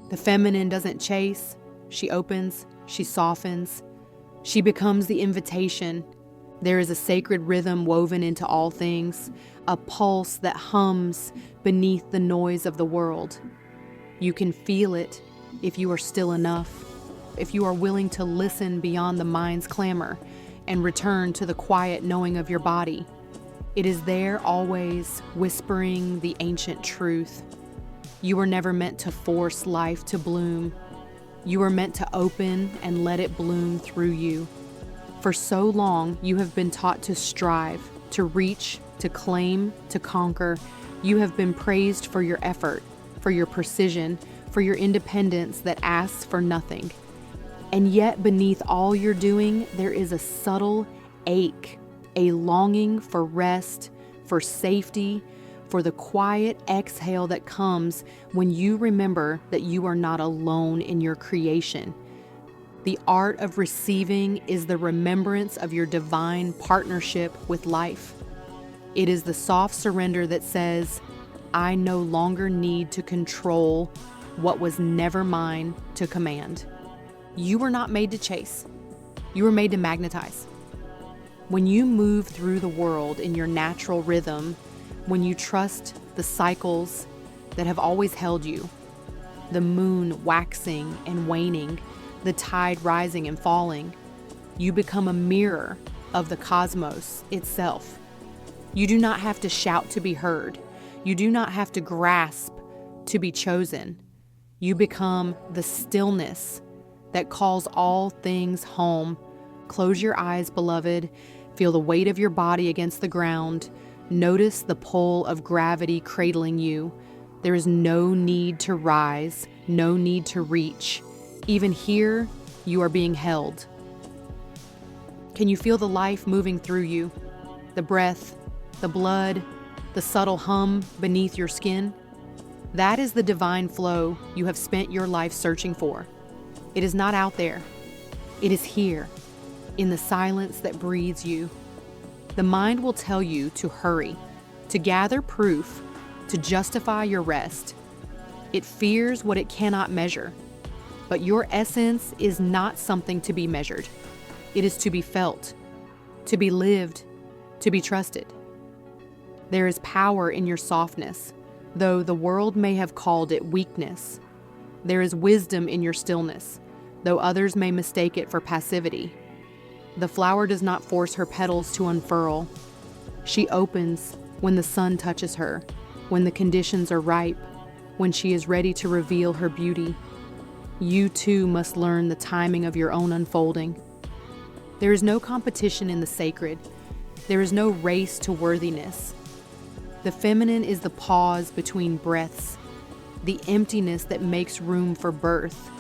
The feminine doesn't chase, she opens, she softens, she becomes the invitation. There is a sacred rhythm woven into all things, a pulse that hums beneath the noise of the world. You can feel it if you are still enough, if you are willing to listen beyond the mind's clamor and return to the quiet knowing of your body. It is there always, whispering the ancient truth. You were never meant to force life to bloom. You were meant to open and let it bloom through you. For so long, you have been taught to strive, to reach, to claim, to conquer. You have been praised for your effort, for your precision, for your independence that asks for nothing. And yet, beneath all you're doing, there is a subtle ache, a longing for rest, for safety, for the quiet exhale that comes when you remember that you are not alone in your creation. The art of receiving is the remembrance of your divine partnership with life. It is the soft surrender that says, I no longer need to control what was never mine to command. You were not made to chase. You were made to magnetize. When you move through the world in your natural rhythm, when you trust the cycles that have always held you, the moon waxing and waning, the tide rising and falling, you become a mirror of the cosmos itself. You do not have to shout to be heard. You do not have to grasp to be chosen. You become the stillness that calls all things home. Close your eyes, beloved. Feel the weight of your body against the ground. Notice the pull of gravity cradling you. There is no need to rise, no need to reach. Even here, you are being held. Can you feel the life moving through you? The breath, the blood, the subtle hum beneath your skin? That is the divine flow you have spent your life searching for. It is not out there. It is here, in the silence that breathes you. The mind will tell you to hurry, to gather proof, to justify your rest. It fears what it cannot measure. But your essence is not something to be measured. It is to be felt, to be lived, to be trusted. There is power in your softness, though the world may have called it weakness. There is wisdom in your stillness, though others may mistake it for passivity. The flower does not force her petals to unfurl. She opens when the sun touches her, when the conditions are ripe, when she is ready to reveal her beauty. You too must learn the timing of your own unfolding. There is no competition in the sacred. There is no race to worthiness. The feminine is the pause between breaths, the emptiness that makes room for birth,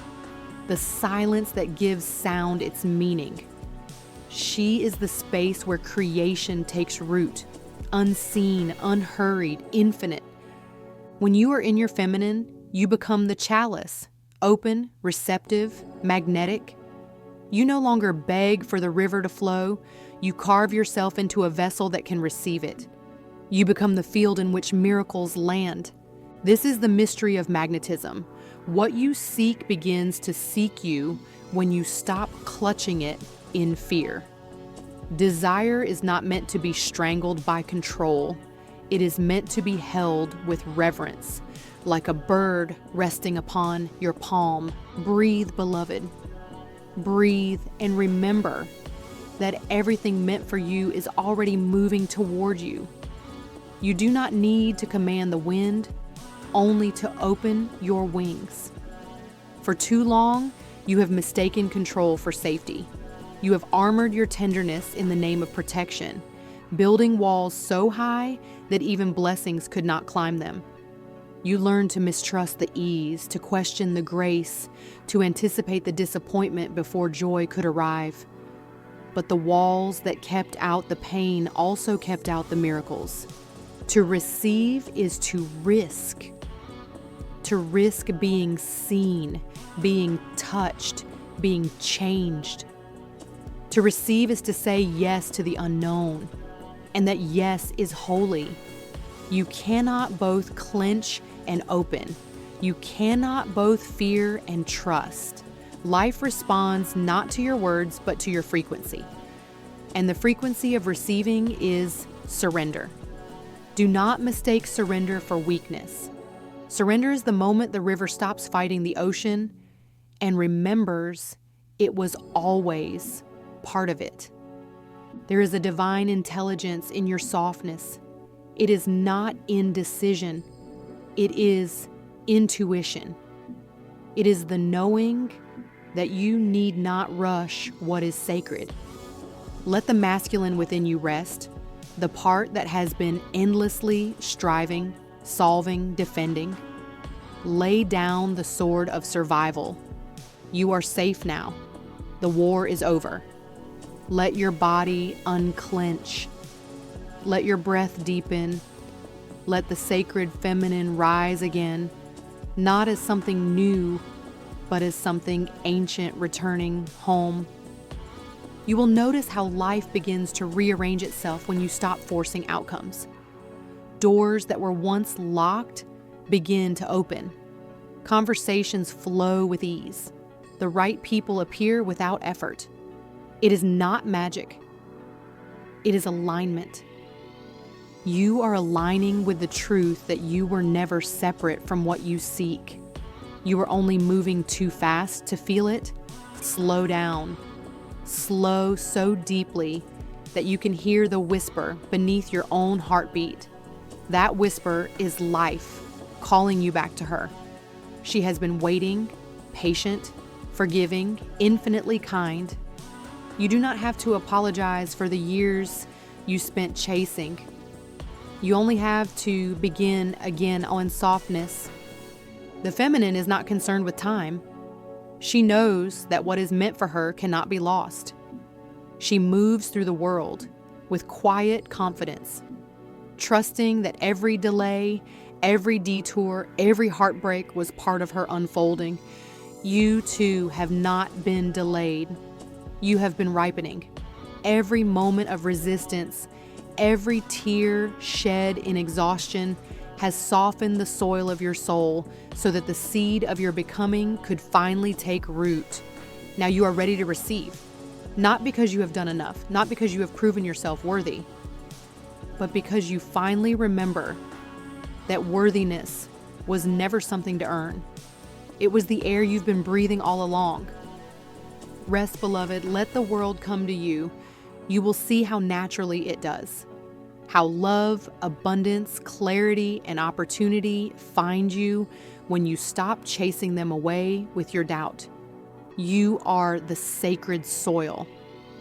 the silence that gives sound its meaning. She is the space where creation takes root, unseen, unhurried, infinite. When you are in your feminine, you become the chalice, open, receptive, magnetic. You no longer beg for the river to flow. You carve yourself into a vessel that can receive it. You become the field in which miracles land. This is the mystery of magnetism. What you seek begins to seek you when you stop clutching it in fear. Desire is not meant to be strangled by control. It is meant to be held with reverence, like a bird resting upon your palm. Breathe, beloved. Breathe and remember that everything meant for you is already moving toward you. You do not need to command the wind, only to open your wings. For too long, you have mistaken control for safety. You have armored your tenderness in the name of protection, building walls so high that even blessings could not climb them. You learned to mistrust the ease, to question the grace, to anticipate the disappointment before joy could arrive. But the walls that kept out the pain also kept out the miracles. To receive is to risk being seen, being touched, being changed. To receive is to say yes to the unknown, and that yes is holy. You cannot both clench and open. You cannot both fear and trust. Life responds not to your words, but to your frequency. And the frequency of receiving is surrender. Do not mistake surrender for weakness. Surrender is the moment the river stops fighting the ocean and remembers it was always part of it. There is a divine intelligence in your softness. It is not indecision. It is intuition. It is the knowing that you need not rush what is sacred. Let the masculine within you rest, the part that has been endlessly striving, solving, defending. Lay down the sword of survival. You are safe now. The war is over. Let your body unclench. Let your breath deepen. Let the sacred feminine rise again, not as something new, but as something ancient returning home. You will notice how life begins to rearrange itself when you stop forcing outcomes. Doors that were once locked begin to open. Conversations flow with ease. The right people appear without effort. It is not magic. It is alignment. You are aligning with the truth that you were never separate from what you seek. You are only moving too fast to feel it. Slow down. Slow so deeply that you can hear the whisper beneath your own heartbeat. That whisper is life calling you back to her. She has been waiting, patient, forgiving, infinitely kind. You do not have to apologize for the years you spent chasing. You only have to begin again on softness. The feminine is not concerned with time. She knows that what is meant for her cannot be lost. She moves through the world with quiet confidence, trusting that every delay, every detour, every heartbreak was part of her unfolding. You too have not been delayed. You have been ripening. Every moment of resistance, every tear shed in exhaustion has softened the soil of your soul so that the seed of your becoming could finally take root. Now you are ready to receive, not because you have done enough, not because you have proven yourself worthy, but because you finally remember that worthiness was never something to earn. It was the air you've been breathing all along. Rest, beloved, let the world come to you. You will see how naturally it does. How love, abundance, clarity, and opportunity find you when you stop chasing them away with your doubt. You are the sacred soil.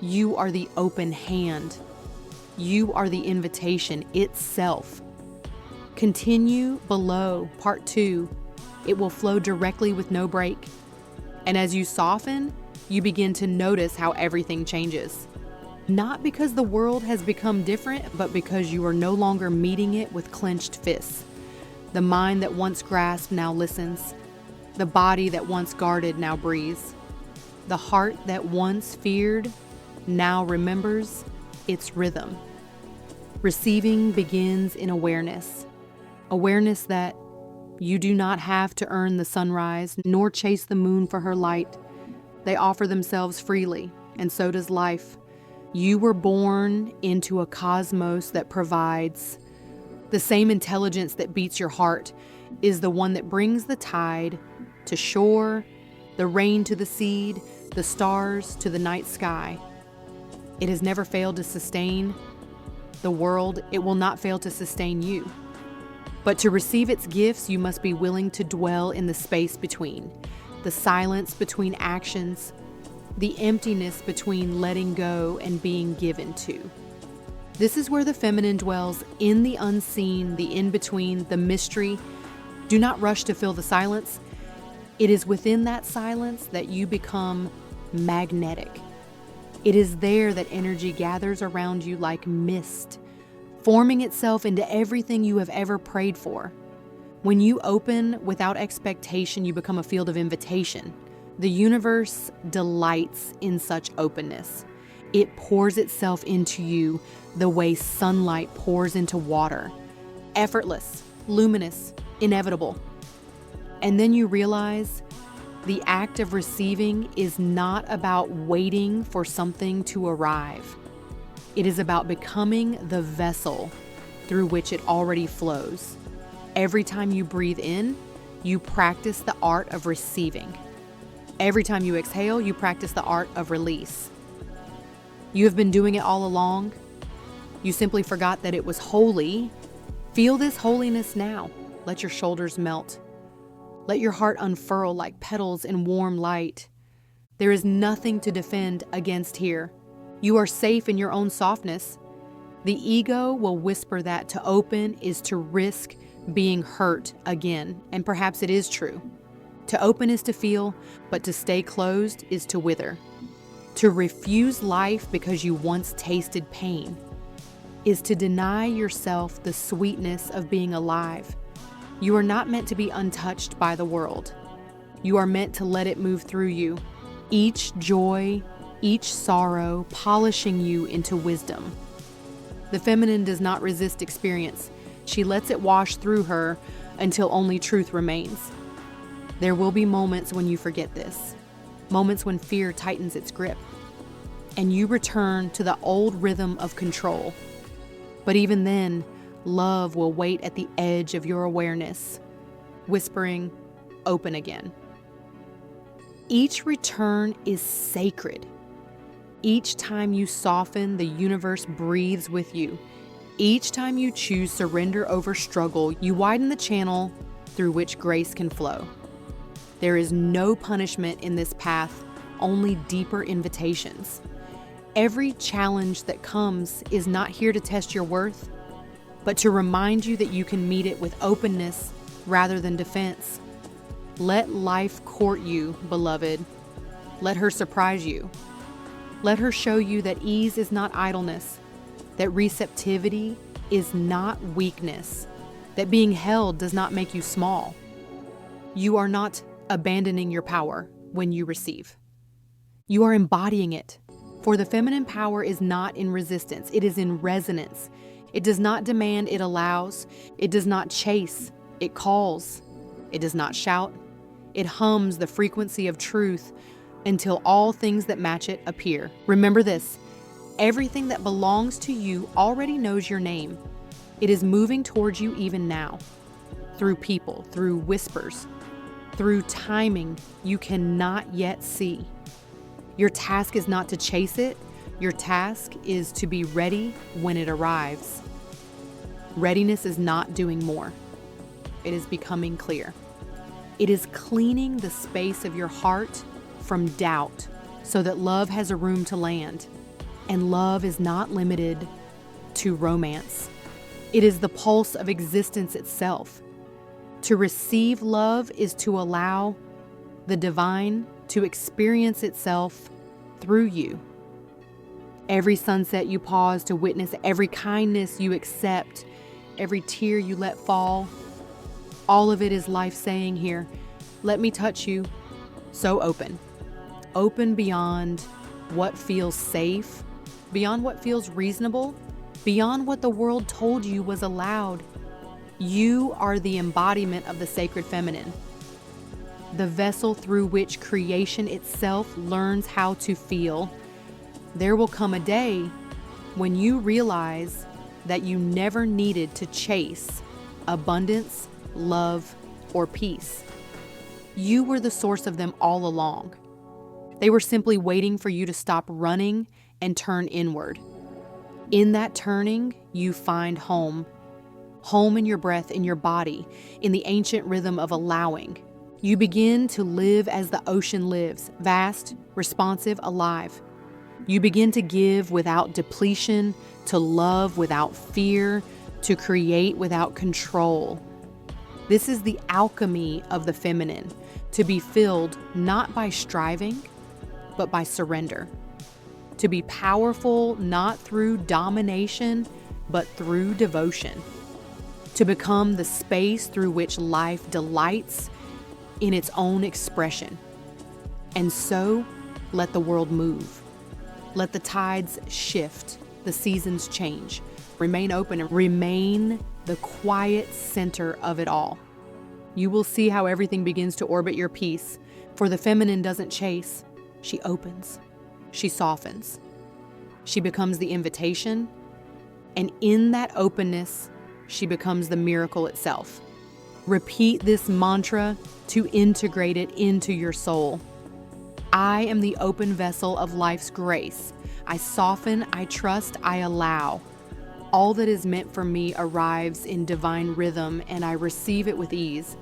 You are the open hand. You are the invitation itself. Continue below, part 2. It will flow directly with no break. And as you soften, you begin to notice how everything changes. Not because the world has become different, but because you are no longer meeting it with clenched fists. The mind that once grasped now listens. The body that once guarded now breathes. The heart that once feared now remembers its rhythm. Receiving begins in awareness. Awareness that you do not have to earn the sunrise, nor chase the moon for her light. They offer themselves freely, and so does life. You were born into a cosmos that provides. The same intelligence that beats your heart is the one that brings the tide to shore, the rain to the seed, the stars to the night sky. It has never failed to sustain the world. It will not fail to sustain you. But to receive its gifts, you must be willing to dwell in the space between, the silence between actions, the emptiness between letting go and being given to. This is where the feminine dwells, in the unseen, the in-between, the mystery. Do not rush to fill the silence. It is within that silence that you become magnetic. It is there that energy gathers around you like mist, forming itself into everything you have ever prayed for. When you open without expectation, you become a field of invitation. The universe delights in such openness. It pours itself into you the way sunlight pours into water. Effortless, luminous, inevitable. And then you realize the act of receiving is not about waiting for something to arrive. It is about becoming the vessel through which it already flows. Every time you breathe in, you practice the art of receiving. Every time you exhale, you practice the art of release. You have been doing it all along. You simply forgot that it was holy. Feel this holiness now. Let your shoulders melt. Let your heart unfurl like petals in warm light. There is nothing to defend against here. You are safe in your own softness. The ego will whisper that to open is to risk being hurt again, and perhaps it is true. To open is to feel, but to stay closed is to wither. To refuse life because you once tasted pain is to deny yourself the sweetness of being alive. You are not meant to be untouched by the world. You are meant to let it move through you, each joy, each sorrow, polishing you into wisdom. The feminine does not resist experience. She lets it wash through her until only truth remains. There will be moments when you forget this, moments when fear tightens its grip, and you return to the old rhythm of control. But even then, love will wait at the edge of your awareness, whispering, "Open again." Each return is sacred. Each time you soften, the universe breathes with you. Each time you choose surrender over struggle, you widen the channel through which grace can flow. There is no punishment in this path, only deeper invitations. Every challenge that comes is not here to test your worth, but to remind you that you can meet it with openness rather than defense. Let life court you, beloved. Let her surprise you. Let her show you that ease is not idleness, that receptivity is not weakness, that being held does not make you small. You are not abandoning your power when you receive. You are embodying it. For the feminine power is not in resistance, it is in resonance. It does not demand, it allows. It does not chase, it calls. It does not shout, it hums the frequency of truth until all things that match it appear. Remember this, everything that belongs to you already knows your name. It is moving towards you even now, through people, through whispers, through timing you cannot yet see. Your task is not to chase it. Your task is to be ready when it arrives. Readiness is not doing more. It is becoming clear. It is cleaning the space of your heart from doubt so that love has a room to land. And love is not limited to romance. It is the pulse of existence itself. To receive love is to allow the divine to experience itself through you. Every sunset you pause to witness, every kindness you accept, every tear you let fall, all of it is life saying here, let me touch you. So open. Open beyond what feels safe, beyond what feels reasonable, beyond what the world told you was allowed. You are the embodiment of the sacred feminine, the vessel through which creation itself learns how to feel. There will come a day when you realize that you never needed to chase abundance, love, or peace. You were the source of them all along. They were simply waiting for you to stop running and turn inward. In that turning, you find home. Home in your breath, in your body, in the ancient rhythm of allowing. You begin to live as the ocean lives, vast, responsive, alive. You begin to give without depletion, to love without fear, to create without control. This is the alchemy of the feminine, to be filled not by striving, but by surrender. To be powerful not through domination, but through devotion. To become the space through which life delights in its own expression. And so, let the world move. Let the tides shift, the seasons change. Remain open and remain the quiet center of it all. You will see how everything begins to orbit your peace, for the feminine doesn't chase. She opens. She softens. She becomes the invitation, and in that openness, she becomes the miracle itself. Repeat this mantra to integrate it into your soul. I am the open vessel of life's grace. I soften, I trust, I allow. All that is meant for me arrives in divine rhythm, and I receive it with ease.